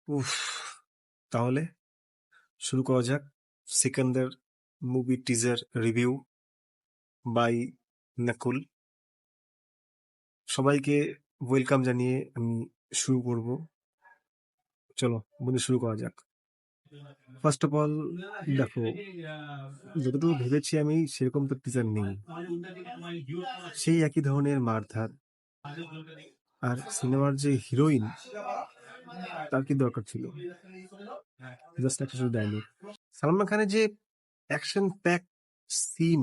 উফ! তাহলে শুরু করা যাক Sikandar movie teaser review by Nakul. সবাইকে ওয়েলকাম জানিয়ে আমি শুরু করব। চলো বন্ধু শুরু করা যাক। ফার্স্ট অফ অল দেখো, যতটুকু ভেবেছি আমি সেরকম তো টিজার নেই, সেই একই ধরনের মারধার। আর সিনেমার যে হিরোইন, তার কি দরকার ছিল? জাস্ট একটা শুধু ডায়লগ। সালমান খানের যে অ্যাকশন প্যাক সিন,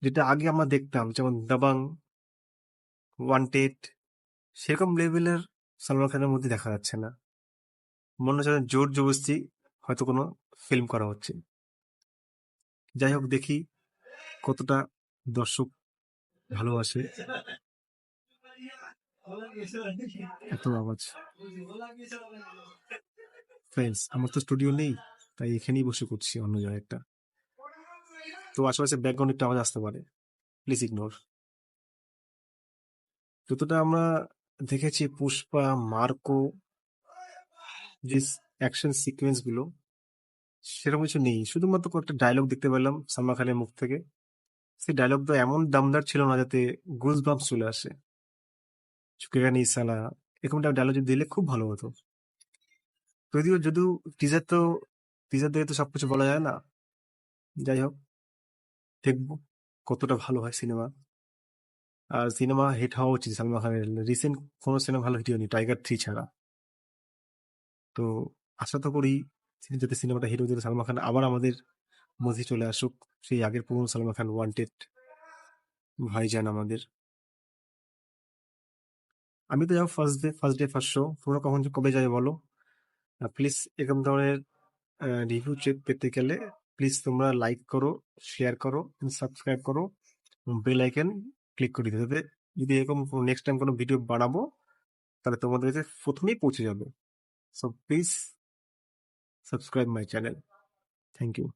যেটা আগে আমরা দেখতাম, যেমন দাবাং, ওয়ান্টেড, সেরকম লেভেলের সালমান খানের মধ্যে দেখা যাচ্ছে না। মনে হচ্ছে যেন জোর জবরদস্তি হয়তো কোনো ফিল্ম করা হচ্ছে। যাই হোক, দেখি কতটা দর্শক ভালোবাসে। এত আওয়াজ ফ্রেন্ডস, আমার তো স্টুডিও নেই, তাই এখানেই বসে করছি অন্য জায়গায় একটা। তো আশেপাশে ব্যাকগ্রাউন্ড একটু আওয়াজ আসতে পারে, প্লিজ ইগনোর। যতটা আমরা দেখেছি পুষ্পা, মার্কো, যে অ্যাকশন সিকোয়েন্স গুলো, সেরকম কিছু নেই। শুধুমাত্র কয়েকটা ডায়লগ দেখতে পেলাম সালমান খানের মুখ থেকে। সেই ডায়লগটা এমন দমদার ছিল না যাতে গুজ বাম্পস চলে আসে। ঝুঁকেগা নেই সালা, এরকম একটা ডায়লগ দিলে খুব ভালো হতো। যদিও যদিও টিজার তো, টিজার দেখে তো সবকিছু বলা যায় না। যাই হোক, দেখবো কতটা ভালো হয় সিনেমা। আর সিনেমা হিট হওয়া উচিত সালমান খানের। রিসেন্ট কোনো সিনেমা ভালো হিট হয়নি টাইগার 3 ছাড়া। তো আশা তো করি যাতে সিনেমাটা হিট হতে সালমান খান আবার আমাদের মধ্যে চলে আসুক, সেই আগের পুরনো সালমান খান, ওয়ান্টেড ভাইজান আমাদের। আমি তো যাবো ফার্স্ট ডে ফার্স্ট শো। তোমরা কবে যাবে বলো? প্লিজ এরকম ধরনের রিভিউ পেতে গেলে প্লিজ তোমরা লাইক করো, শেয়ার করো, সাবস্ক্রাইব করো, বেল আইকন ক্লিক করে দিতে হবে। যদি এরকম নেক্সট টাইম কোনো ভিডিও বানাবো তাহলে তোমাদের কাছে প্রথমেই পৌঁছে যাবে। So please subscribe my channel. Thank you.